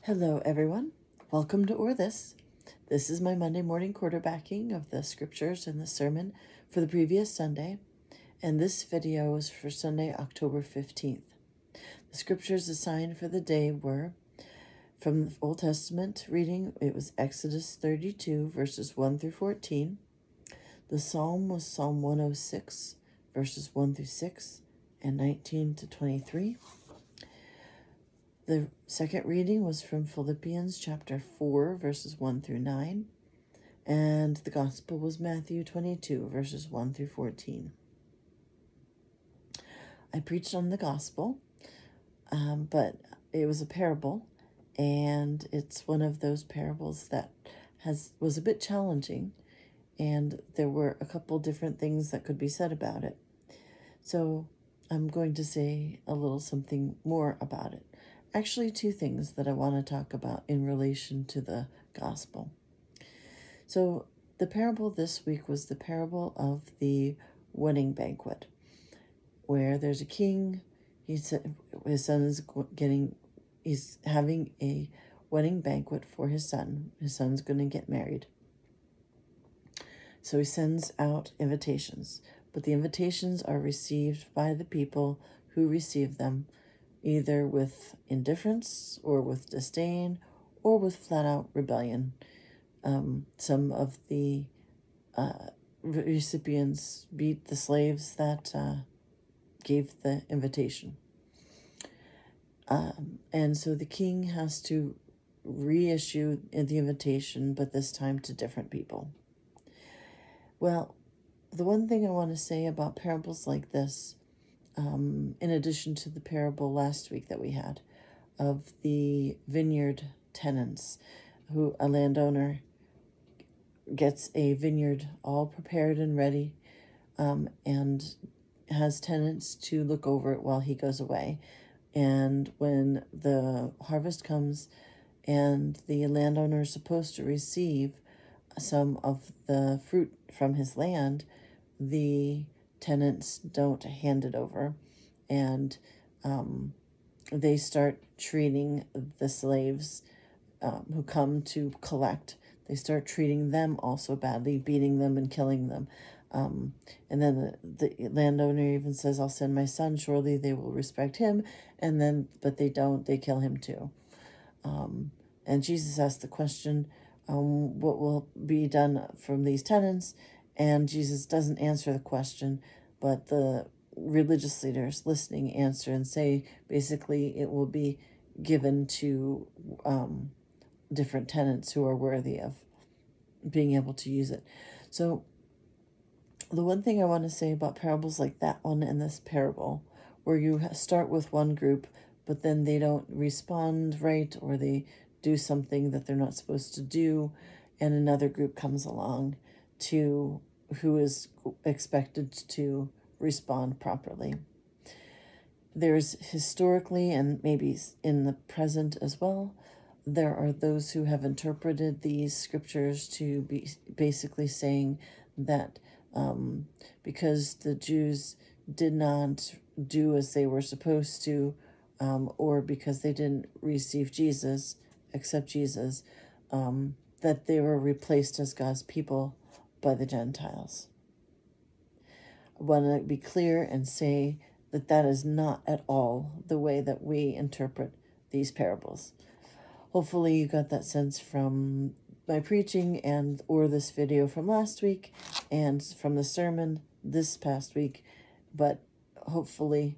Hello, everyone. Welcome to Or This. This is my Monday morning quarterbacking of the scriptures and the sermon for the previous Sunday, and this video is for Sunday, October 15th. The scriptures assigned for the day were from the Old Testament reading. It was Exodus 32, verses 1 through 14. The psalm was Psalm 106, verses 1 through 6 and 19 to 23. The second reading was from Philippians chapter 4, verses 1 through 9, and the gospel was Matthew 22, verses 1 through 14. I preached on the gospel, but it was a parable, and it's one of those parables that was a bit challenging, and there were a couple different things that could be said about it. So I'm going to say a little something more about it. Actually, two things that I want to talk about in relation to the gospel. So the parable this week was the parable of the wedding banquet, where there's a king. His son is he's having a wedding banquet for his son. His son's going to get married. So he sends out invitations, but the invitations are received by the people who receive them either with indifference or with disdain or with flat-out rebellion. Some of the recipients beat the slaves that gave the invitation. And so the king has to reissue the invitation, but this time to different people. Well, the one thing I want to say about parables like this, in addition to the parable last week that we had of the vineyard tenants, who a landowner gets a vineyard all prepared and ready, and has tenants to look over it while he goes away. And when the harvest comes and the landowner is supposed to receive some of the fruit from his land, the tenants don't hand it over, and they start treating the slaves who come to collect, they start treating them also badly, beating them and killing them. And then the landowner even says, I'll send my son, surely they will respect him. And then, but they don't, they kill him too. And Jesus asked the question, what will be done from these tenants? And Jesus doesn't answer the question, but the religious leaders listening answer and say, basically, it will be given to different tenants who are worthy of being able to use it. So the one thing I want to say about parables like that one and this parable, where you start with one group, but then they don't respond right, or they do something that they're not supposed to do, and another group comes along who is expected to respond properly. There's historically, and maybe in the present as well, there are those who have interpreted these scriptures to be basically saying that because the Jews did not do as they were supposed to, or because they didn't accept Jesus, that they were replaced as God's people by the Gentiles. I want to be clear and say that that is not at all the way that we interpret these parables. Hopefully you got that sense from my preaching or this video from last week and from the sermon this past week. But hopefully,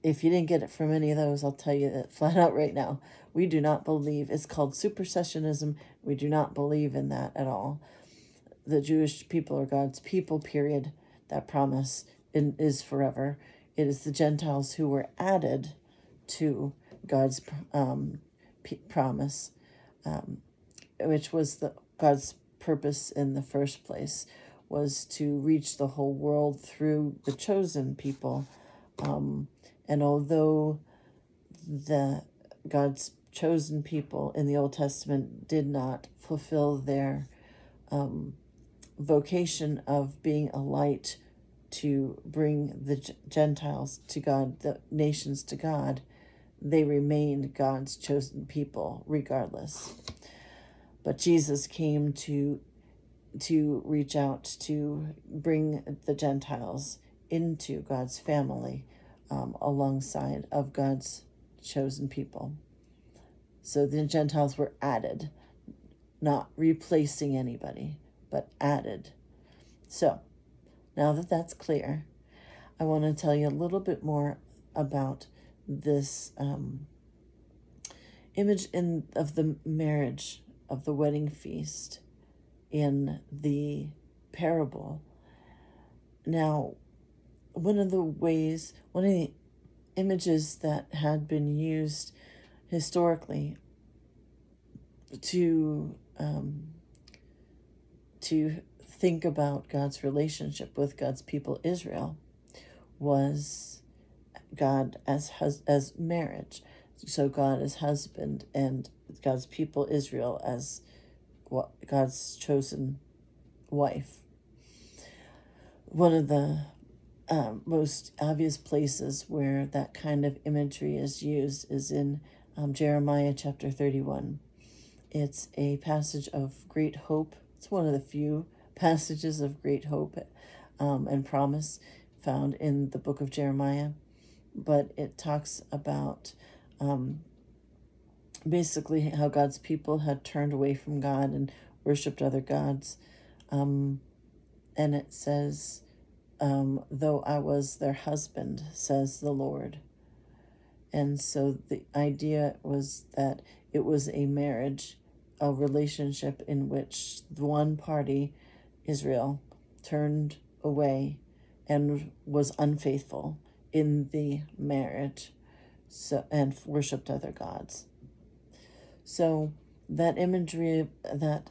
if you didn't get it from any of those, I'll tell you that flat out right now. We do not believe, it's called supersessionism. We do not believe in that at all. The Jewish people are God's people, period. That promise is forever. It is the Gentiles who were added to God's promise, which was God's purpose in the first place, was to reach the whole world through the chosen people. And although God's chosen people in the Old Testament did not fulfill their vocation of being a light to bring the Gentiles to God, the nations to God, they remained God's chosen people regardless. But Jesus came to reach out to bring the Gentiles into God's family, alongside of God's chosen people. So the Gentiles were added, not replacing anybody, but added. So now that that's clear, I want to tell you a little bit more about this image of the marriage, of the wedding feast in the parable. Now, one of the images that had been used historically to think about God's relationship with God's people Israel was God as marriage. So God as husband and God's people Israel as God's chosen wife. One of the most obvious places where that kind of imagery is used is in Jeremiah chapter 31. It's a passage of great hope. It's one of the few passages of great hope and promise found in the book of Jeremiah. But it talks about basically how God's people had turned away from God and worshipped other gods. And it says, though I was their husband, says the Lord. And so the idea was that it was a marriage, a relationship in which the one party, Israel, turned away and was unfaithful in the marriage, and worshipped other gods. So that imagery, that,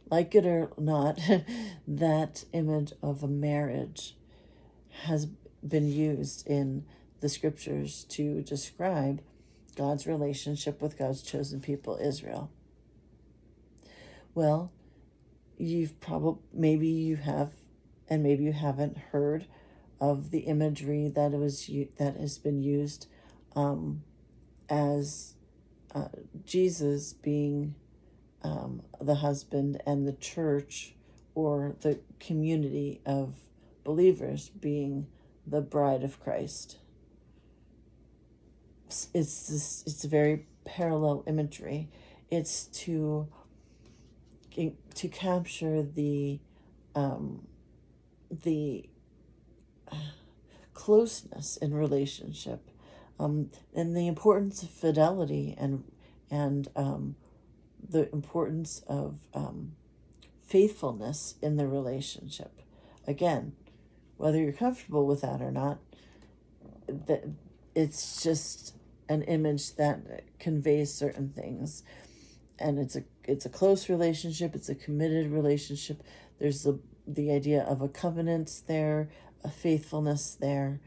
like it or not, that image of a marriage has been used in the scriptures to describe God's relationship with God's chosen people, Israel. Well, maybe you have, and maybe you haven't heard of the imagery that has been used as Jesus being the husband and the church, or the community of believers, being the bride of Christ. It's a very parallel imagery. It's to capture the closeness in relationship, and the importance of fidelity, and the importance of faithfulness in the relationship. Again, whether you're comfortable with that or not, that it's just an image that conveys certain things. And it's a close relationship, it's a committed relationship. There's the idea of a covenant there, a faithfulness there.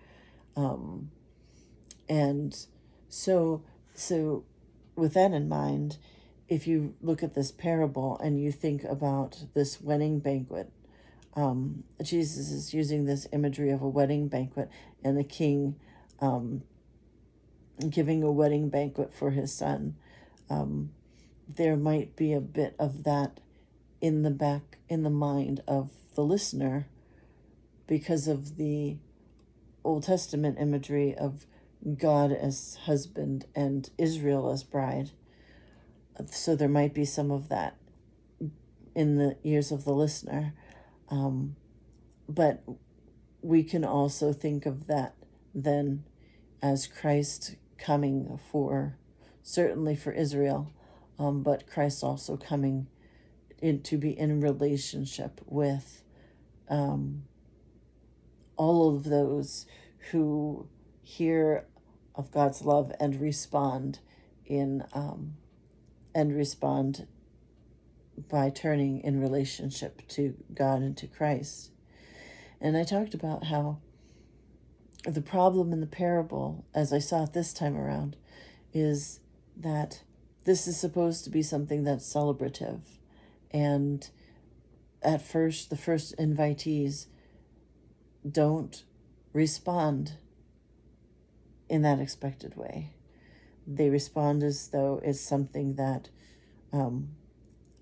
And so with that in mind, if you look at this parable and you think about this wedding banquet, Jesus is using this imagery of a wedding banquet and the king giving a wedding banquet for his son. There might be a bit of that in the mind of the listener, because of the Old Testament imagery of God as husband and Israel as bride. So there might be some of that in the ears of the listener. But we can also think of that then as Christ coming certainly for Israel, but Christ also coming to be in relationship with all of those who hear of God's love and respond by turning in relationship to God and to Christ. And I talked about how the problem in the parable, as I saw it this time around, is that this is supposed to be something that's celebrative. And at first, the first invitees don't respond in that expected way. They respond as though it's something that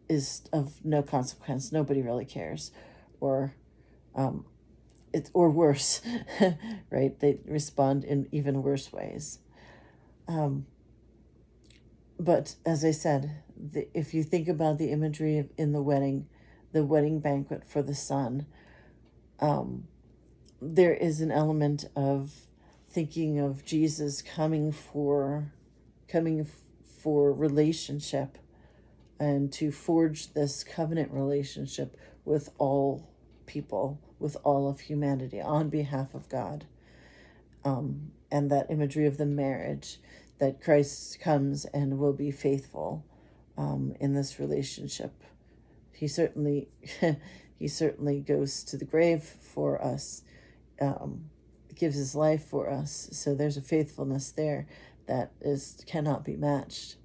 is of no consequence. Nobody really cares, or or worse, right? They respond in even worse ways. But as I said, if you think about the imagery in the wedding banquet for the son, there is an element of thinking of Jesus coming for relationship, and to forge this covenant relationship with all people, with all of humanity, on behalf of God. And that imagery of the marriage, that Christ comes and will be faithful in this relationship. He certainly he certainly goes to the grave for us, gives his life for us. So there's a faithfulness there that cannot be matched.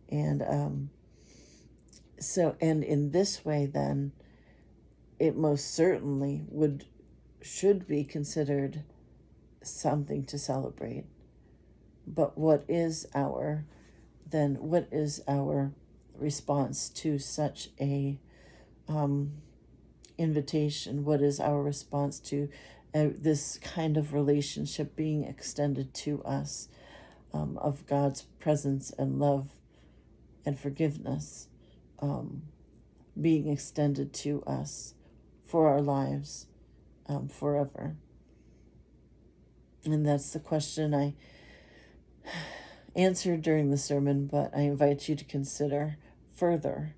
And and in this way, then, it most certainly should be considered something to celebrate. But what is our response to such a invitation? What is our response to this kind of relationship being extended to us, of God's presence and love and forgiveness, being extended to us for our lives, forever? And that's the question I answered during the sermon, but I invite you to consider further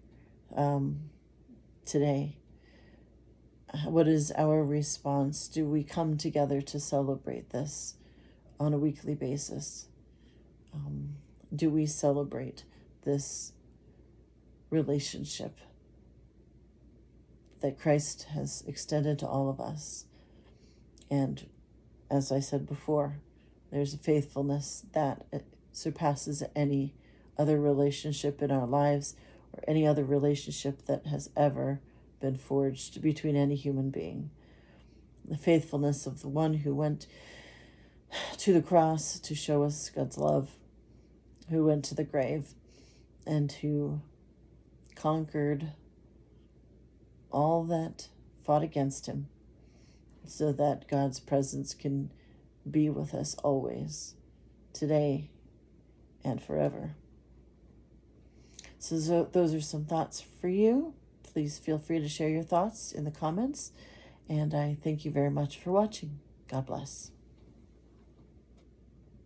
today. What is our response? Do we come together to celebrate this on a weekly basis? Do we celebrate this relationship that Christ has extended to all of us? And as I said before, there's a faithfulness that surpasses any other relationship in our lives, or any other relationship that has ever been forged between any human being. The faithfulness of the one who went to the cross to show us God's love, who went to the grave, and who conquered all that fought against him, so that God's presence can be with us always, today and forever. So those are some thoughts for you. Please feel free to share your thoughts in the comments. And I thank you very much for watching. God bless.